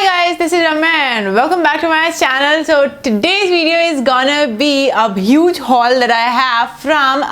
Hi guys, this is Ramya and welcome back to my channel. So today's video is gonna be a huge haul that I have from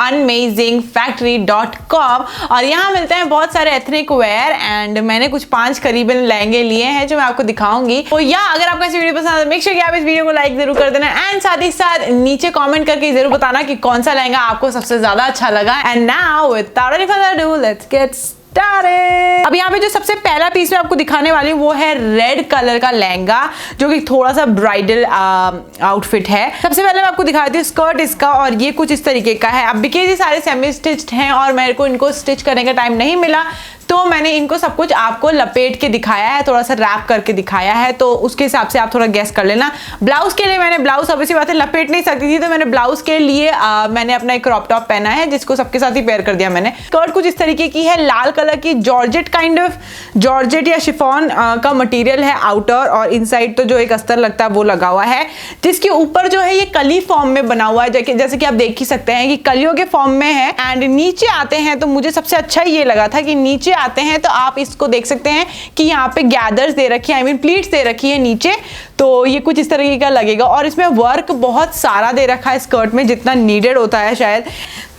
amazingfactory.com और यहाँ मिलते हैं बहुत सारे ethnic wear and मैंने कुछ 5 करीबन लहंगे लिए हैं जो मैं आपको दिखाऊंगी। तो या अगर आपको ऐसी वीडियो पसंद है मेक श्योर कि आप इस वीडियो को लाइक जरूर कर देना एंड साथ ही साथ नीचे कॉमेंट करके जरूर बताना कि कौन सा लहंगा आपको सबसे ज्यादा अच्छा लगा। And now without any further ado let's get started. अब यहाँ पे जो सबसे पहला पीस मैं आपको दिखाने वाली हूँ वो है रेड कलर का लहंगा जो कि थोड़ा सा ब्राइडल आउटफिट है। सबसे पहले मैं आपको दिखाती हूँ स्कर्ट इसका और ये कुछ इस तरीके का है। अब बिकॉज़ ये सारे सेमी स्टिच्ड हैं और मेरे को इनको स्टिच करने का टाइम नहीं मिला तो मैंने इनको सब कुछ आपको लपेट के दिखाया है, थोड़ा सा रैप करके दिखाया है, तो उसके हिसाब से आप थोड़ा गेस कर लेना। ब्लाउज के लिए मैंने ब्लाउज ऑब्वियसली बात है लपेट नहीं सकती थी तो मैंने ब्लाउज के लिए मैंने अपना एक क्रॉप टॉप पहना है जिसको सबके साथ ही पेयर कर दिया मैंने। स्कर्ट कुछ इस तरीके की है, लाल कलर की जॉर्जेट काइंड ऑफ जॉर्जेट या शिफॉन का मटेरियल है आउटर और इनसाइड तो जो एक अस्तर लगता है वो लगा हुआ है जिसके ऊपर जो है ये कली फॉर्म में बना हुआ है जैसे कि आप देख ही सकते हैं कि कलियों के फॉर्म में है। एंड नीचे आते हैं तो मुझे सबसे अच्छा ये लगा था कि नीचे आते हैं तो आप इसको देख सकते हैं कि यहाँ पे गैदर्स दे रखी है, आई मीन प्लीट्स दे रखी है नीचे, तो ये कुछ इस तरीके का लगेगा और इसमें वर्क बहुत सारा दे रखा है स्कर्ट में जितना नीडेड होता है शायद।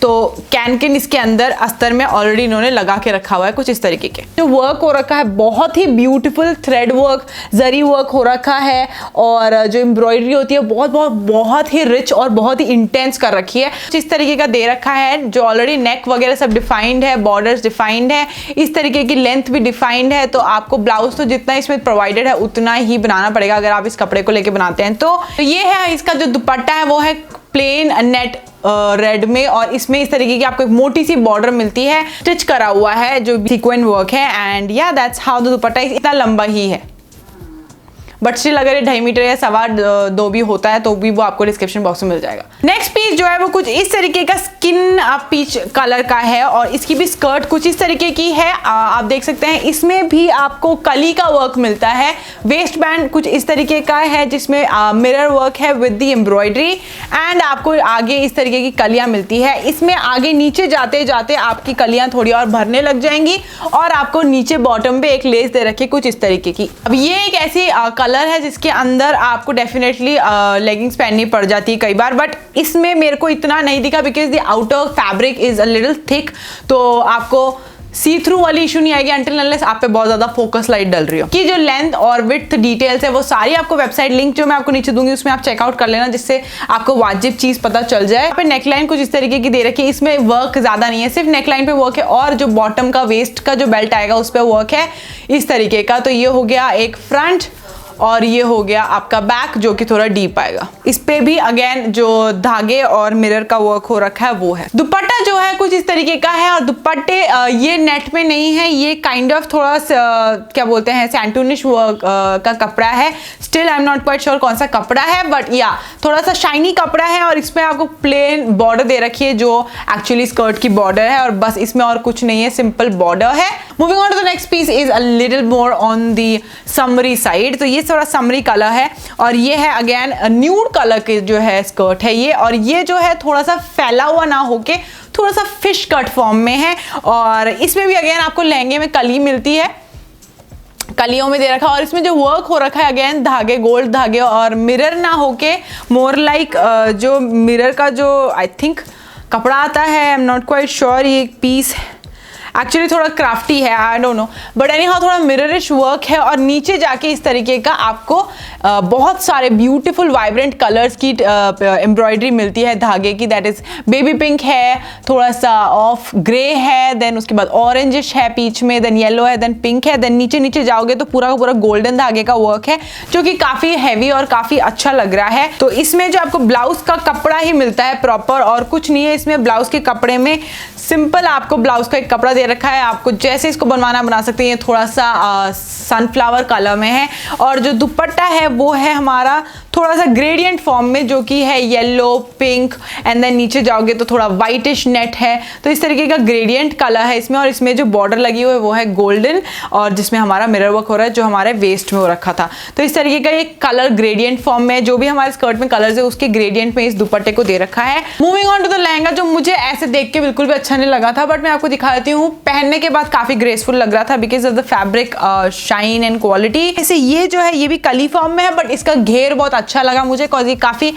तो कैन इसके अंदर अस्तर में ऑलरेडी इन्होंने लगा के रखा हुआ है कुछ इस तरीके के। जो वर्क हो रखा है बहुत ही ब्यूटीफुल थ्रेड वर्क, जरी वर्क हो रखा है और जो एम्ब्रॉयडरी होती है बहुत ही रिच और बहुत ही इंटेंस कर रखी है। इस तरीके का दे रखा है जो ऑलरेडी नेक वगैरह सब डिफाइंड है, बॉर्डर्स डिफाइंड है, इस तरीके की लेंथ भी डिफाइंड है। तो आपको ब्लाउज तो जितना इसमें प्रोवाइडेड है उतना ही बनाना पड़ेगा अगर आप इस कपड़े को लेके बनाते हैं। तो ये है इसका जो दुपट्टा है वो है प्लेन नेट रेड में और इसमें इस तरीके की आपको एक मोटी सी बॉर्डर मिलती है, स्टिच करा हुआ है जो सीक्वेंस वर्क है एंड या दैट्स हाउ द दुपट्टा इतना लंबा ही है बट स्टिल अगर ये 2.5 मीटर या 2.25 भी होता है तो भी वो आपको डिस्क्रिप्शन बॉक्स में मिल जाएगा। नेक्स्ट पीस जो है वो कुछ इस तरीके का स्किन पीच कलर का है और इसकी भी स्कर्ट कुछ इस तरीके की है। आप देख सकते हैं इसमें भी आपको कली का वर्क मिलता है। वेस्ट बैंड कुछ इस तरीके का है जिसमें मिरर वर्क है विद द एम्ब्रॉयडरी एंड आपको आगे इस तरीके की कलियां मिलती है। इसमें आगे नीचे जाते जाते आपकी कलियां थोड़ी और भरने लग जाएंगी और आपको नीचे बॉटम पे एक लेस दे रखी कुछ इस तरीके की। अब ये एक ऐसी कलर है जिसके अंदर आपको डेफिनेटली लेगिंग्स पहननी पड़ जाती है कई बार बट इसमें मेरे को इतना नहीं दिखा because the outer fabric is a little thick, तो आपको सी थ्रू वाली इशू नहीं आएगी अंटिल अनलेस आप पे बहुत ज्यादा फोकस लाइट डल रही हो। कि जो लेंथ और विड्थ डिटेल्स है वो सारी आपको वेबसाइट लिंक जो मैं आपको नीचे दूंगी उसमें आप चेकआउट कर लेना जिससे आपको वाजिब चीज पता चल जाए। यहाँ पे नेकलाइन कुछ इस तरीके की दे रखी है, इसमें वर्क ज्यादा नहीं है, सिर्फ नेकलाइन पे वर्क है और जो बॉटम का वेस्ट का जो बेल्ट आएगा उस पर वर्क है इस तरीके का। तो ये हो गया एक फ्रंट और ये हो गया आपका बैक जो कि थोड़ा डीप आएगा। इस पे भी अगेन जो धागे और मिरर का वर्क हो रखा है वो है। दुपट्टा जो है कुछ इस तरीके का है और दुपट्टे ये नेट में नहीं है, ये काइंड ऑफ थोड़ा क्या बोलते हैं सैंटूनिश वर्क का कपड़ा है। Still I am not quite sure कौन सा कपड़ा है बट या थोड़ा सा शाइनी कपड़ा है और इसमें आपको प्लेन बॉर्डर दे रखी है जो एक्चुअली स्कर्ट की बॉर्डर है और बस इसमें और कुछ नहीं है, सिंपल बॉर्डर है। Moving on to the next piece is a little more on the summery side. तो ये थोड़ा समरी कलर है और ये है अगेन न्यूड कलर के जो है स्कर्ट है ये और ये जो है थोड़ा सा फैला हुआ ना होके थोड़ा सा फिश कट फॉर्म में है और इसमें भी अगेन आपको लहंगे में कली मिलती है, कलियों में दे रखा और इसमें जो वर्क हो रखा है अगेन धागे गोल्ड धागे और मिरर ना होके मोर लाइक जो मिरर का जो आई थिंक कपड़ा आता है I am not quite sure ये एक पीस एक्चुअली थोड़ा क्राफ्टी है I don't know but any how थोड़ा मिररिश वर्क है और नीचे जाके इस तरीके का आपको बहुत सारे ब्यूटीफुल वाइब्रेंट कलर्स की एम्ब्रॉयडरी मिलती है धागे की। दैट इज बेबी पिंक है, थोड़ा सा ऑफ ग्रे है, देन उसके बाद ऑरेंजिश है पीच में, देन येलो है, देन पिंक है, देन नीचे नीचे जाओगे तो पूरा का पूरा गोल्डन धागे का वर्क है जो कि काफी हैवी और काफी अच्छा लग रहा है। तो इसमें जो आपको ब्लाउज का कपड़ा ही मिलता है प्रॉपर और कुछ नहीं है इसमें। ब्लाउज के कपड़े में सिंपल आपको ब्लाउज का एक कपड़ा दे रखा है, आपको जैसे इसको बनवाना बना सकते हैं। ये थोड़ा सा सनफ्लावर कलर में है और जो दुपट्टा है वो है हमारा थोड़ा सा ग्रेडियंट फॉर्म में, जो कि है येलो, पिंक एंड देन नीचे जाओगे तो थोड़ा व्हाइटिश नेट है। तो इस तरीके का ग्रेडियंट कलर है इसमें, और इसमें जो बॉर्डर लगी हुई है वो है गोल्डन, और जिसमें हमारा मिरर वर्क हो रहा है जो हमारे वेस्ट में हो रखा था। तो इस तरीके का ये कलर ग्रेडियंट फॉर्म में, जो भी हमारे स्कर्ट में कलर्स है उसके ग्रेडियंट में इस दुपट्टे को दे रखा है। Moving on to the lehenga, जो मुझे ऐसे देख के बिल्कुल भी अच्छा नहीं लगा था, बट मैं आपको दिखा देती हूँ, पहनने के बाद काफी ग्रेसफुल लग रहा था because of the fabric shine and quality. ऐसे ये जो है ये भी कली फॉर्म में है, बट इसका घेर बहुत अच्छा लगा मुझे, कॉज ये काफी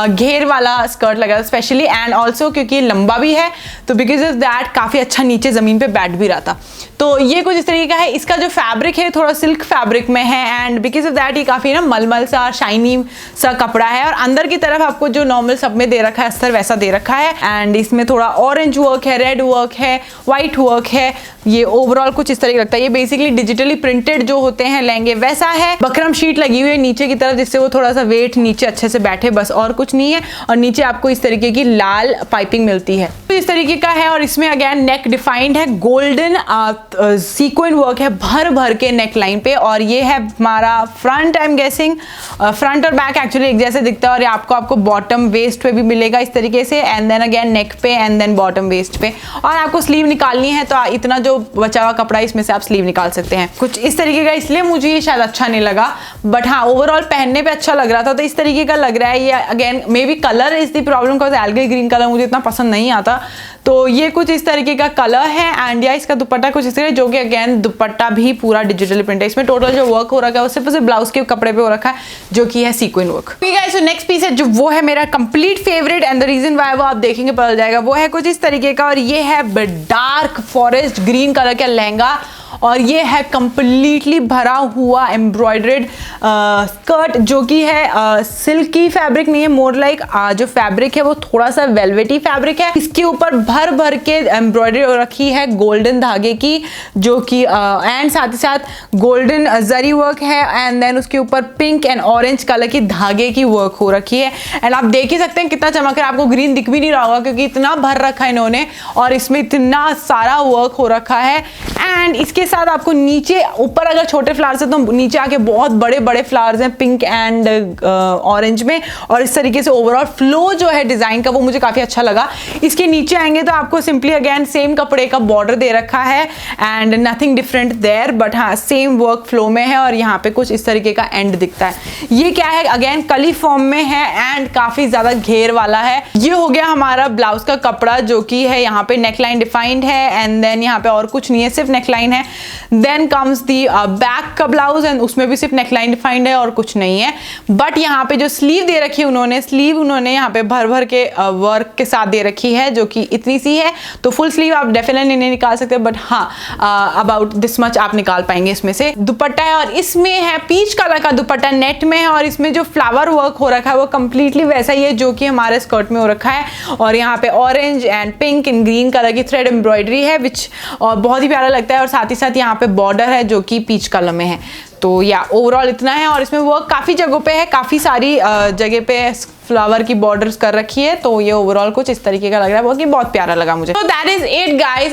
घेर वाला स्कर्ट लगा स्पेशली, एंड ऑल्सो क्योंकि लंबा भी है तो बिकॉज ऑफ दैट काफी अच्छा नीचे जमीन पे बैठ भी रहा था। तो ये कुछ इस तरीके का है। इसका जो फैब्रिक है थोड़ा सिल्क फैब्रिक में है, एंड बिकॉज ऑफ दैट ये काफी ना मलमल सा शाइनी सा कपड़ा है, और अंदर की तरफ आपको जो नॉर्मल सब में दे रखा है अस्तर वैसा दे रखा है, एंड इसमें थोड़ा ऑरेंज वर्क है, रेड वर्क है, व्हाइट वर्क है। ये ओवरऑल कुछ इस तरीके लगता है। ये बेसिकली डिजिटली प्रिंटेड जो होते हैं लहंगे वैसा है। बकरम शीट लगी हुई है नीचे की तरफ, जिससे वो थोड़ा सा वेट नीचे अच्छे से बैठे, बस और कुछ नहीं है। और नीचे आपको इस तरीके की लाल पाइपिंग मिलती है, तो इस तरीके का है। और इसमें अगेन नेक डिफाइंड है, गोल्डन सीक्वेंस वर्क है भर भर के नेक लाइन पे, और ये है हमारा front. I am guessing front और बैक एक्चुअली एक जैसे दिखता है, और आपको बॉटम वेस्ट पे भी मिलेगा इस तरीके से, एंड देन अगेन नेक पे एंड देन बॉटम वेस्ट पे। और आपको स्लीव निकालनी है तो इतना जो बचा हुआ कपड़ा इसमें से आप स्लीव निकाल सकते हैं। कुछ इस तरीके का, इसलिए मुझे ये शायद अच्छा नहीं लगा, बट हाँ ओवरऑल पहनने पे अच्छा लग रहा था। तो इस तरीके का लग रहा है। ये again may be colour is the problem, because algae green colour मुझे इतना पसंद नहीं आता। तो ये कुछ इस तरीके का कलर है, एंड या इसका दुपट्टा कुछ इस तरह, जो कि अगेन दुपट्टा भी पूरा डिजिटली प्रिंट है। इसमें टोटल जो वर्क हो रखा है वो सिर्फ ब्लाउज के कपड़े पे हो रखा है, जो कि है सीक्वेंस वर्क। ठीक है, सो नेक्स्ट पीस है जो वो है मेरा complete favourite, and the reason why वो आप देखेंगे पता जाएगा। वो है कुछ इस तरीके का, और ये है डार्क फॉरेस्ट ग्रीन कलर का लहंगा, और ये है कंप्लीटली भरा हुआ एम्ब्रॉयडर्ड स्कर्ट, जो कि है सिल्की फैब्रिक नहीं है, मोर लाइक जो फैब्रिक है वो थोड़ा सा वेलवेटी फैब्रिक है। इसके ऊपर भर भर के एम्ब्रॉयडरी रखी है गोल्डन धागे की, जो कि एंड साथ ही साथ गोल्डन जरी वर्क है, एंड देन उसके ऊपर पिंक एंड ऑरेंज कलर की धागे की वर्क हो रखी है। एंड आप देख ही सकते हैं कितना चमक रहा है, आपको ग्रीन दिख भी नहीं रहा होगा क्योंकि इतना भर रखा है इन्होंने, और इसमें इतना सारा वर्क हो रखा है। एंड इसके साथ आपको नीचे ऊपर अगर छोटे फ्लावर्स है तो नीचे आके बहुत बड़े बड़े फ्लावर्स हैं पिंक एंड ऑरेंज में, और इस तरीके से ओवरऑल फ्लो जो है डिजाइन का वो मुझे काफी अच्छा लगा। इसके नीचे आएंगे तो आपको सिंपली अगेन सेम कपड़े का बॉर्डर दे रखा है, and nothing different there, but हाँ सेम वर्क फ्लो में है, और यहाँ पे कुछ इस तरीके का एंड दिखता है। ये क्या है, अगेन कली फॉर्म में है एंड काफी ज्यादा घेर वाला है। ये हो गया हमारा ब्लाउज का कपड़ा, जो कि है यहाँ पे नेकलाइन डिफाइंड है, एंड देन यहाँ पे और कुछ नहीं है, सिर्फ नेकलाइन है। देन कम्स दी बैक का ब्लाउज, एंड उसमें भी सिर्फ नेकलाइन डिफाइंड है और कुछ नहीं है। बट यहाँ पे जो स्लीव दे रखी है उन्होंने, स्लीव उन्होंने यहाँ पे भर भर के वर्क के साथ दे रखी है, जो कि इतनी सी है। तो फुल स्लीव आप डेफिनेटली नहीं निकाल सकते, बट हाँ अबाउट दिस मच आप निकाल पाएंगे इसमें से। दुपट्टा है, और इसमें है पीच कलर का दुपट्टा, नेट में है, और इसमें जो फ्लावर वर्क हो रखा है वो कंप्लीटली वैसा ही है जो कि हमारे स्कर्ट में हो रखा है। और यहाँ पे orange and pink and green colour की थ्रेड एम्ब्रॉयडरी है, विच और बहुत ही प्यारा लगता है। और साथ ही साथ यहाँ पे बॉर्डर है जो कि पीच कलर में है। तो या ओवरऑल इतना है, और इसमें वर्क काफी जगहों पे है, काफी सारी जगह पे फ्लावर की बॉर्डर्स कर रखी है। तो ये ओवरऑल कुछ इस तरीके का लग रहा है, वो कि बहुत प्यारा लगा मुझे। तो दैट इज इट गाइज।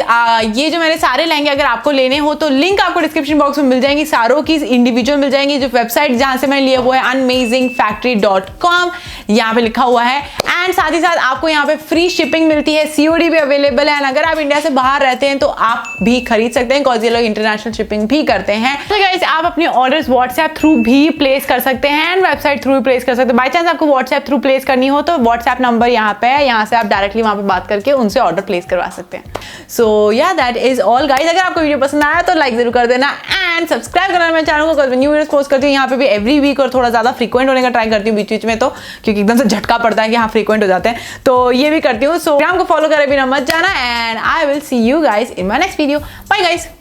ये जो मेरे सारे लहंगे अगर आपको लेने हो तो लिंक आपको डिस्क्रिप्शन बॉक्स में मिल जाएंगी, सारों की इंडिविजुअल मिल जाएंगी। जो वेबसाइट जहां से मैंने लिया वो है unamazingfactory.com, यहाँ पे लिखा हुआ है। एंड साथ ही साथ आपको यहाँ पे फ्री शिपिंग मिलती है, COD भी अवेलेबल है। एंड अगर आप इंडिया से बाहर रहते हैं तो आप भी खरीद सकते हैं, कॉज ये लोग इंटरनेशनल शिपिंग भी करते हैं। तो गाइज आप अपने ऑर्डर्स व्हाट्सएप थ्रू भी प्लेस कर सकते हैं, एंड वेबसाइट थ्रू भी प्लेस कर सकते हैं। बाई चांस आपको व्हाट्सएप थ्रू प्लेस करनी हो तो व्हाट्सएप नंबर यहाँ पे है, यहाँ से आप डायरेक्टली वहां पे बात करके उनसे ऑर्डर प्लेस करवा सकते हैं। सो या दैट इज ऑल गाइज। अगर आपको वीडियो पसंद आया तो लाइक जरूर कर देना, एंड सब्सक्राइब करना मेरे चैनल को, न्यू वीडियोस पोस्ट करती हूँ यहाँ पे भी एवरी वीक, और थोड़ा ज्यादा फ्रीक्वेंट होने का ट्राई करती हूँ बीच बीच में, तो क्योंकि एकदम से झटका पड़ता है कि हाँ फ्रीक्वेंट हो जाते हैं, तो ये भी करती हूँ। सो इंस्टाग्राम को फॉलो करे बिना मत जाना, and I will see you guys in my next video. Bye guys.